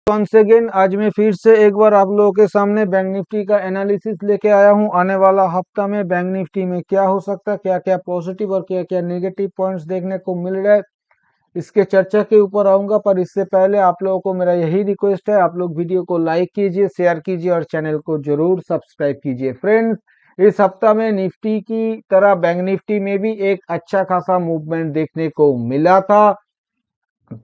Once again आज मैं फिर से एक बार आप लोगों के सामने बैंक निफ्टी का एनालिसिस लेके आया हूं। आने वाला हफ्ता में बैंक निफ्टी में क्या हो सकता है, क्या क्या पॉजिटिव और क्या क्या नेगेटिव पॉइंट्स देखने को मिल रहा है, इसके चर्चा के ऊपर आऊंगा। पर इससे पहले आप लोगों को मेरा यही रिक्वेस्ट है, आप लोग वीडियो को लाइक कीजिए, शेयर कीजिए और चैनल को जरूर सब्सक्राइब कीजिए। फ्रेंड्स, इस हफ्ता में निफ्टी की तरह बैंक निफ्टी में भी एक अच्छा खासा मूवमेंट देखने को मिला था।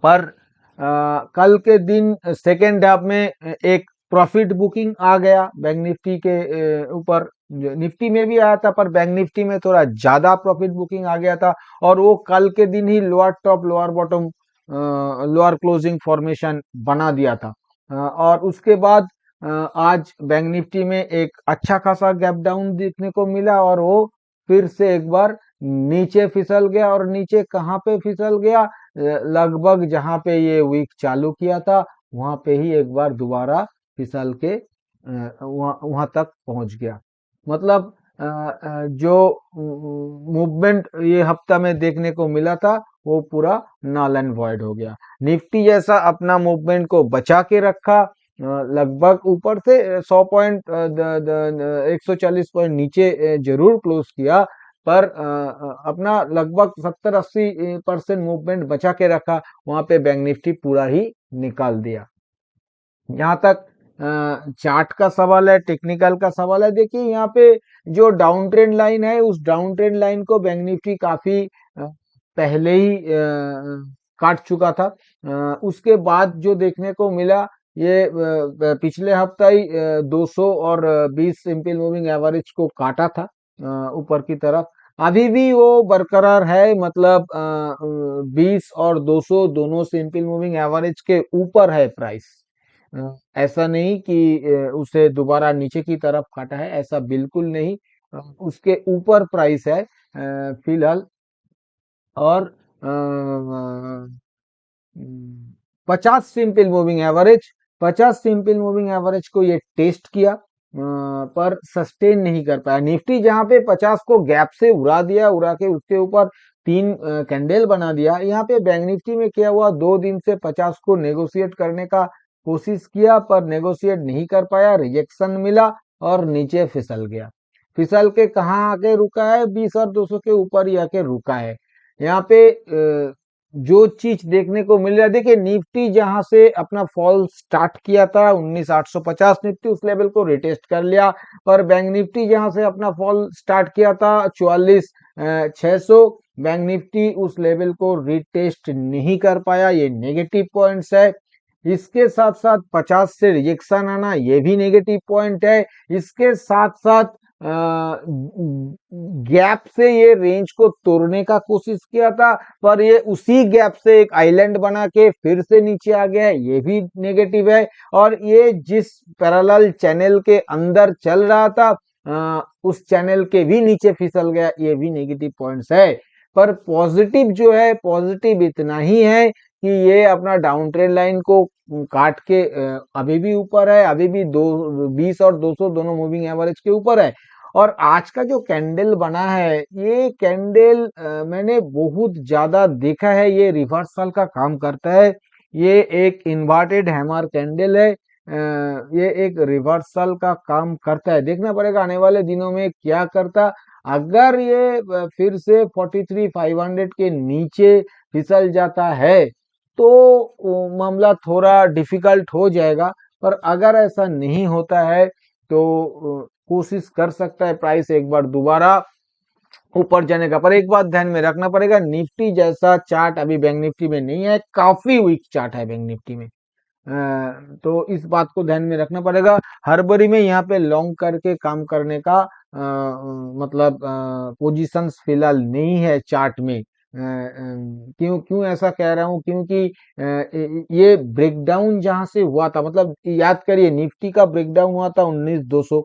पर कल के दिन सेकेंड हाफ में एक प्रॉफिट बुकिंग आ गया बैंक निफ्टी के ऊपर। निफ्टी में भी आया था पर बैंक निफ्टी में थोड़ा ज्यादा प्रॉफिट बुकिंग आ गया था, और वो कल के दिन ही lower top lower bottom lower closing formation बना दिया था। और उसके बाद आज बैंक निफ्टी में एक अच्छा खासा गैप डाउन देखने को मिला, और वो फिर से एक बार नीचे फिसल गया। और नीचे कहाँ पे फिसल गया, लगभग जहां पे ये वीक चालू किया था वहां पे ही एक बार दोबारा फिसल के वहां वहां तक पहुंच गया। मतलब जो मूवमेंट ये हफ्ता में देखने को मिला था वो पूरा नल एंड वॉइड हो गया। निफ्टी जैसा अपना मूवमेंट को बचा के रखा, लगभग ऊपर से 100 पॉइंट 140 पॉइंट नीचे जरूर क्लोज किया, पर अपना लगभग 70-80% मूवमेंट बचा के रखा। वहां पे बैंक निफ्टी पूरा ही निकाल दिया। यहाँ तक चार्ट का सवाल है, टेक्निकल का सवाल है, देखिए यहाँ पे जो डाउन ट्रेंड लाइन है उस डाउन ट्रेंड लाइन को बैंक निफ्टी काफी पहले ही काट चुका था। उसके बाद जो देखने को मिला, ये पिछले हफ्ता ही 200 और 20 सिंपल मूविंग एवरेज को काटा था ऊपर की तरफ। अभी भी वो बरकरार है, मतलब 20 और 200 दोनों सिंपल मूविंग एवरेज के ऊपर है प्राइस। ऐसा नहीं कि उसे दोबारा नीचे की तरफ काटा है, ऐसा बिल्कुल नहीं। उसके ऊपर प्राइस है फिलहाल। और 50 simple moving average 50 simple moving average को ये टेस्ट किया, पर सस्टेन नहीं कर पाया। निफ्टी जहां पे 50 को गैप से उड़ा दिया, उड़ा के उसके ऊपर तीन कैंडल बना दिया। यहाँ पे बैंक निफ्टी में क्या हुआ, 2 दिन से 50 को नेगोशिएट करने का कोशिश किया पर नेगोशिएट नहीं कर पाया, रिजेक्शन मिला और नीचे फिसल गया। फिसल के कहाँ आके रुका है, 20 और 200 के ऊपर ही आके रुका है। यहाँ पे जो चीज देखने को मिल रहा है, देखिए निफ्टी जहां से अपना फॉल स्टार्ट किया था 19,850, निफ्टी उस लेवल को रिटेस्ट कर लिया। पर बैंक निफ्टी जहां से अपना फॉल स्टार्ट किया था 44,600, बैंक निफ्टी उस लेवल को रिटेस्ट नहीं कर पाया, ये नेगेटिव पॉइंट्स है। इसके साथ साथ 50 से रिजेक्शन आना ये भी नेगेटिव पॉइंट है। इसके साथ साथ गैप से ये रेंज को तोड़ने का कोशिश किया था, पर ये उसी गैप से एक आइलैंड बना के फिर से नीचे आ गया है, ये भी नेगेटिव है। और ये जिस पैरेलल चैनल के अंदर चल रहा था उस चैनल के भी नीचे फिसल गया, ये भी नेगेटिव पॉइंट्स है। पर पॉजिटिव जो है, पॉजिटिव इतना ही है कि ये अपना डाउन ट्रेंड लाइन को काट के अभी भी ऊपर है, अभी भी 20 और 200 दोनों मूविंग एवरेज के ऊपर है। और आज का जो कैंडल बना है, ये कैंडल मैंने बहुत ज्यादा देखा है, ये रिवर्सल का काम करता है। ये एक इन्वर्टेड हैमर कैंडल है, ये एक रिवर्सल का काम करता है। देखना पड़ेगा आने वाले दिनों में क्या करता। अगर ये फिर से 43,500 के नीचे फिसल जाता है तो मामला थोड़ा डिफिकल्ट हो जाएगा। पर अगर ऐसा नहीं होता है तो कोशिश कर सकता है प्राइस एक बार दोबारा ऊपर जाने का। पर एक बात ध्यान में रखना पड़ेगा, निफ्टी जैसा चार्ट अभी बैंक निफ्टी में नहीं है, काफी वीक चार्ट है बैंक निफ्टी में। तो इस बात को ध्यान में रखना पड़ेगा। हड़बड़ी में यहाँ पे लॉन्ग करके काम करने का मतलब पोजीशंस फिलहाल नहीं है चार्ट में। क्यों क्यों ऐसा कह रहा हूँ, क्योंकि ये ब्रेकडाउन जहां से हुआ था, मतलब याद करिए निफ्टी का ब्रेकडाउन हुआ था 19,200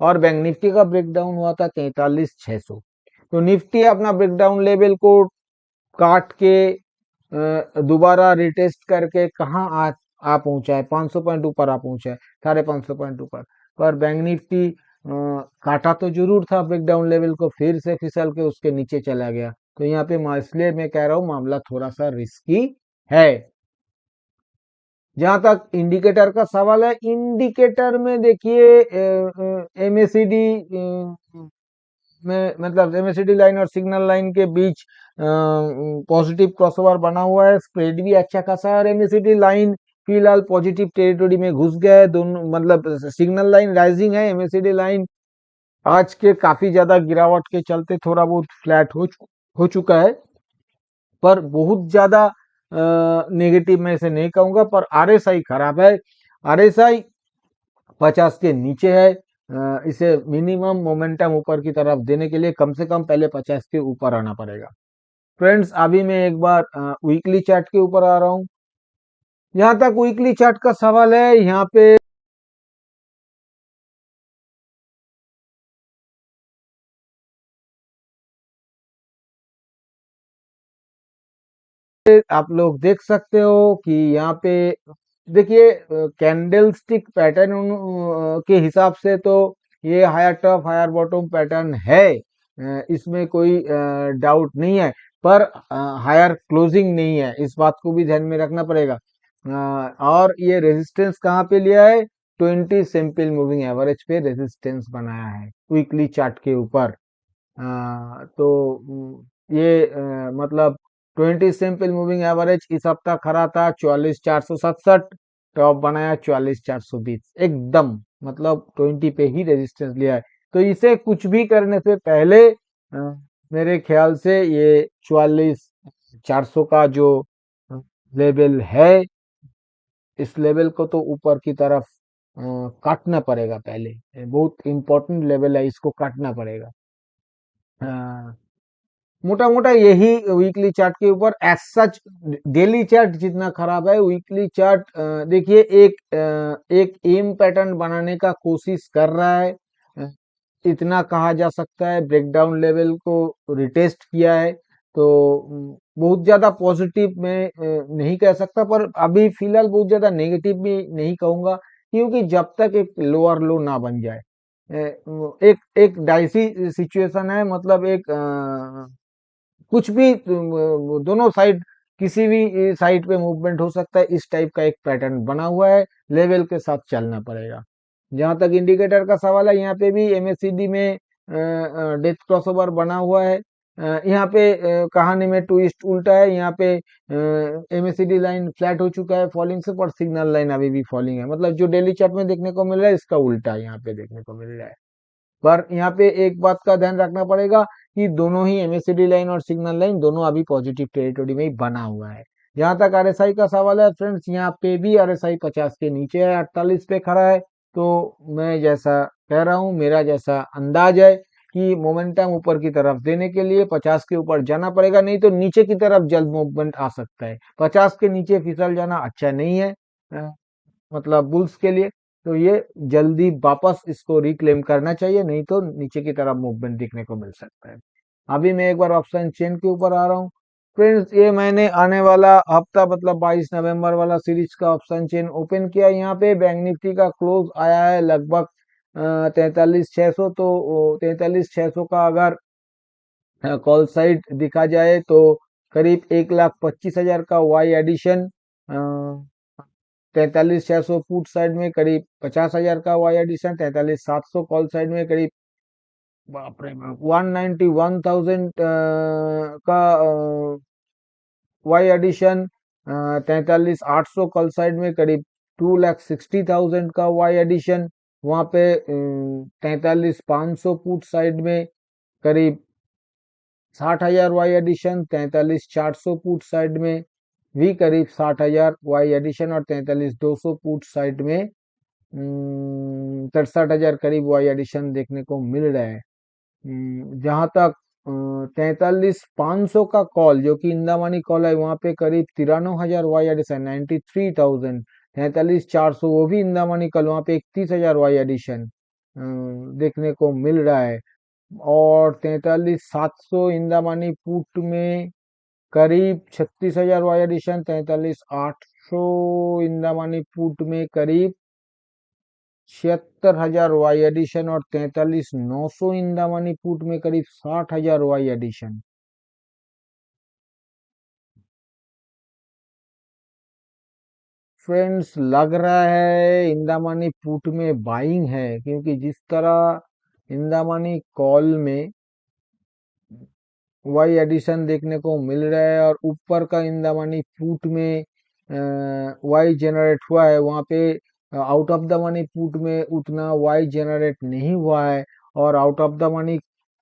और बैंक निफ्टी का ब्रेकडाउन हुआ था 43,600। तो निफ्टी अपना ब्रेकडाउन लेवल को काट के दोबारा रिटेस्ट करके कहाँ आ पहुंचा है, 500 पॉइंट ऊपर आ पहुंचा है, 550 पॉइंट ऊपर। पर बैंक निफ्टी काटा तो जरूर था ब्रेकडाउन लेवल को, फिर से फिसल के उसके नीचे चला गया। तो यहाँ पे इसलिए मैं कह रहा हूँ मामला थोड़ा सा रिस्की है। जहां तक इंडिकेटर का सवाल है, इंडिकेटर में देखिए एमएसीडी में, मतलब एमएसीडी लाइन और सिग्नल लाइन के बीच पॉजिटिव क्रॉसओवर बना हुआ है, स्प्रेड भी अच्छा खासा है और एमएसीडी लाइन फिलहाल पॉजिटिव टेरिटोरी में घुस गया है। दोनों मतलब सिग्नल लाइन राइजिंग है, एमएसीडी लाइन आज के काफी ज्यादा गिरावट के चलते थोड़ा बहुत फ्लैट हो चुका है, पर बहुत ज्यादा नेगेटिव मैं इसे नहीं कहूंगा। पर आरएसआई खराब है, आरएसआई 50 के नीचे है। इसे मिनिमम मोमेंटम ऊपर की तरफ देने के लिए कम से कम पहले 50 के ऊपर आना पड़ेगा। फ्रेंड्स, अभी मैं एक बार वीकली चार्ट के ऊपर आ रहा हूँ। यहाँ तक वीकली चार्ट का सवाल है, यहाँ पे आप लोग देख सकते हो कि यहाँ पे देखिए कैंडल स्टिक पैटर्न के हिसाब से तो ये higher top higher bottom pattern है, इसमें कोई डाउट नहीं है। पर हायर क्लोजिंग नहीं है, इस बात को भी ध्यान में रखना पड़ेगा। और ये रेजिस्टेंस कहाँ पे लिया है, 20 सिंपल मूविंग एवरेज पे रेजिस्टेंस बनाया है वीकली चार्ट के ऊपर। तो ये मतलब 20 सिंपल मूविंग एवरेज इस हफ्ता खरा था 44,467, टॉप बनाया 44,420, एकदम मतलब 20 पे ही रेजिस्टेंस लिया है। तो इसे कुछ भी करने से पहले मेरे ख्याल से ये 44,400 का जो लेवल है, इस लेवल को तो ऊपर की तरफ काटना पड़ेगा पहले। ये बहुत इंपॉर्टेंट लेवल है, इसको काटना पड़ेगा। मोटा मोटा यही वीकली चार्ट के ऊपर। एज सच डेली चार्ट जितना खराब है, वीकली चार्ट देखिए एक एम पैटर्न बनाने का कोशिश कर रहा है, इतना कहा जा सकता है। ब्रेकडाउन लेवल को रिटेस्ट किया है, तो बहुत ज्यादा पॉजिटिव मैं नहीं कह सकता, पर अभी फिलहाल बहुत ज्यादा नेगेटिव भी नहीं कहूंगा, क्योंकि जब तक एक लोअर लो ना बन जाए, एक एक डाइसी सिचुएशन है, मतलब एक कुछ भी दोनों साइड, किसी भी साइड पे मूवमेंट हो सकता है, इस टाइप का एक पैटर्न बना हुआ है, लेवल के साथ चलना पड़ेगा। जहां तक इंडिकेटर का सवाल है, यहाँ पे भी एमएससीडी में डेथ क्रॉसओवर बना हुआ है। यहाँ पे कहानी में ट्विस्ट उल्टा है, यहाँ पे एमएससीडी लाइन फ्लैट हो चुका है फॉलिंग से, पर सिग्नल लाइन अभी भी फॉलिंग है, मतलब जो डेली चार्ट में देखने को मिल रहा है इसका उल्टा यहाँ पे देखने को मिल रहा है। पर यहाँ पे एक बात का ध्यान रखना पड़ेगा कि दोनों ही एमएससीडी लाइन और सिग्नल लाइन दोनों अभी पॉजिटिव टेरिटोरी में ही बना हुआ है। जहां तक आरएसआई का सवाल है फ्रेंड्स, यहाँ पे भी आरएसआई 50 के नीचे है, 48 पे खड़ा है। तो मैं जैसा कह रहा हूँ, मेरा जैसा अंदाज है कि मोमेंटम ऊपर की तरफ देने के लिए 50 के ऊपर जाना पड़ेगा, नहीं तो नीचे की तरफ जल्द मूवमेंट आ सकता है। 50 के नीचे फिसल जाना अच्छा नहीं है मतलब बुल्स के लिए। तो ये जल्दी वापस इसको रिक्लेम करना चाहिए, नहीं तो नीचे की तरफ मूवमेंट देखने को मिल सकता है। अभी मैं एक बार ऑप्शन चेन के ऊपर आ रहा हूँ। फ्रेंड्स, ये मैंने आने वाला हफ्ता मतलब 22 नवंबर वाला सीरीज का ऑप्शन चेन ओपन किया। यहाँ पे बैंक निफ्टी का क्लोज आया है लगभग 43,600। तो 43,600 का अगर कॉल साइड दिखा जाए तो करीब 1,25,000 का वाई एडिशन, 43,600 फुट साइड में करीब 50,000 का वाई एडिशन, 43,700 कॉल साइड में करीब बाप रे बाप 191,000 का वाई एडिशन, 43,800 कॉल साइड में करीब 2,60,000 का वाई एडिशन। वहां पे 43,500 फुट साइड में करीब 60,000 वाई एडिशन, 43,400 फुट साइड में भी करीब 60,000 वाई एडिशन और 43,200 फुट साइड में 63,000 करीब वाई एडिशन देखने को मिल रहा है। जहां तक 43,500 का कॉल जो कि इंदामानी कॉल है, वहां पे करीब 93,000 वाई एडिशन, 93,000। 43,400 वो भी इंदामानी कॉल, वहां पे 31,000 वाई एडिशन देखने को मिल रहा है। और 43,700 इंदामानी पुट में करीब 36,000 वाई एडिशन, 43,800 इंदामानी पुट में करीब 76,000 वाई एडिशन और 43,900 इंदामानी पुट में करीब 60,000 वाई एडिशन। फ्रेंड्स लग रहा है इंदामनी पुट में बाइंग है, क्योंकि जिस तरह इंदामनी कॉल में वाई एडिशन देखने को मिल रहा है और ऊपर का इंदामनी पुट में वाई जनरेट हुआ है, वहां पे out of the money put में उतना वाई जनरेट नहीं हुआ है, और out of the money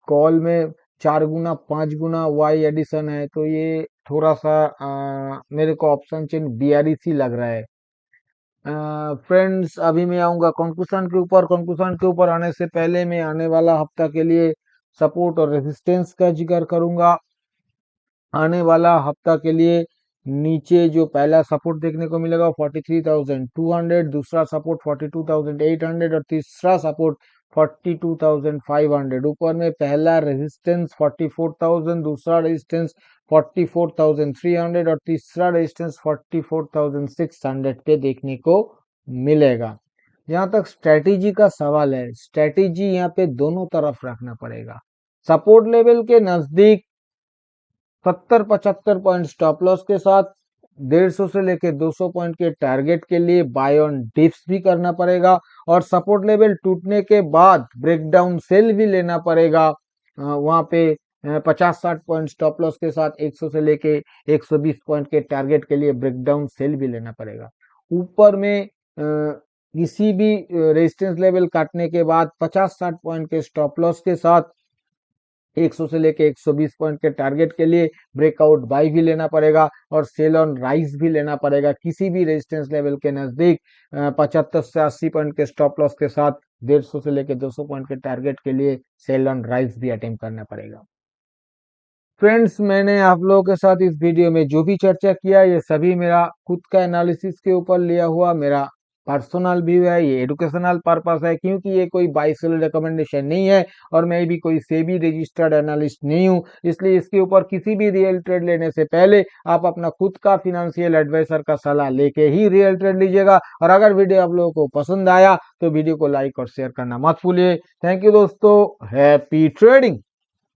call में 4 गुना 5 गुना वाई एडिशन है। तो ये थोड़ा सा मेरे को ऑप्शन चेन बीआरसी लग रहा है। फ्रेंड्स अभी मैं आऊंगा कंक्लूजन के ऊपर। कंक्लूजन के ऊपर आने से पहले मैं आने वाला हफ्ता के लिए सपोर्ट और रेजिस्टेंस का जिक्र करूंगा। आने वाला हफ्ता के लिए नीचे जो पहला सपोर्ट देखने को मिलेगा 43,200, दूसरा सपोर्ट 42,800 और तीसरा सपोर्ट 42,500। ऊपर में पहला रेजिस्टेंस 44,000, दूसरा रेजिस्टेंस 44,300 और तीसरा रेजिस्टेंस 44,600 पे देखने को मिलेगा। जहां तक स्ट्रेटेजी का सवाल है, स्ट्रेटेजी यहाँ पे दोनों तरफ रखना पड़ेगा। सपोर्ट लेवल के नजदीक 70-75 पॉइंट स्टॉप लॉस के साथ 150 से लेके 200 पॉइंट के टारगेट के लिए बाय ऑन डिप्स भी करना पड़ेगा, और सपोर्ट लेवल टूटने के बाद ब्रेकडाउन सेल भी लेना पड़ेगा। वहां पे 50-60 पॉइंट स्टॉप लॉस के साथ 100 से लेके 120 पॉइंट के टारगेट के लिए ब्रेकडाउन सेल भी लेना पड़ेगा। ऊपर में किसी भी रेजिस्टेंस लेवल काटने के बाद 50-60 पॉइंट के स्टॉप लॉस के साथ 100 से लेके 120 पॉइंट के टारगेट के लिए ब्रेकआउट बाई भी लेना पड़ेगा, और सेल ऑन राइज भी लेना पड़ेगा। किसी भी रेजिस्टेंस लेवल के नजदीक 75 से 80 पॉइंट के स्टॉप लॉस के साथ 150 से लेके 200 पॉइंट के टारगेट के लिए सेल ऑन राइज भी अटेम्प्ट करना पड़ेगा। फ्रेंड्स मैंने आप लोगों के साथ इस वीडियो में जो भी चर्चा किया, ये सभी मेरा खुद का एनालिसिस के ऊपर लिया हुआ मेरा पर्सनल व्यू है, ये एडुकेशनल पर्पस है, क्योंकि ये कोई बाय सेल रिकमेंडेशन नहीं है और मैं भी कोई सेबी रजिस्टर्ड एनालिस्ट नहीं हूं। इसलिए इसके ऊपर किसी भी रियल ट्रेड लेने से पहले आप अपना खुद का फिनेंशियल एडवाइजर का सलाह लेके ही रियल ट्रेड लीजिएगा। और अगर वीडियो आप लोगों को पसंद आया तो वीडियो को लाइक और शेयर करना मत भूलिए। थैंक यू दोस्तों, हैप्पी ट्रेडिंग।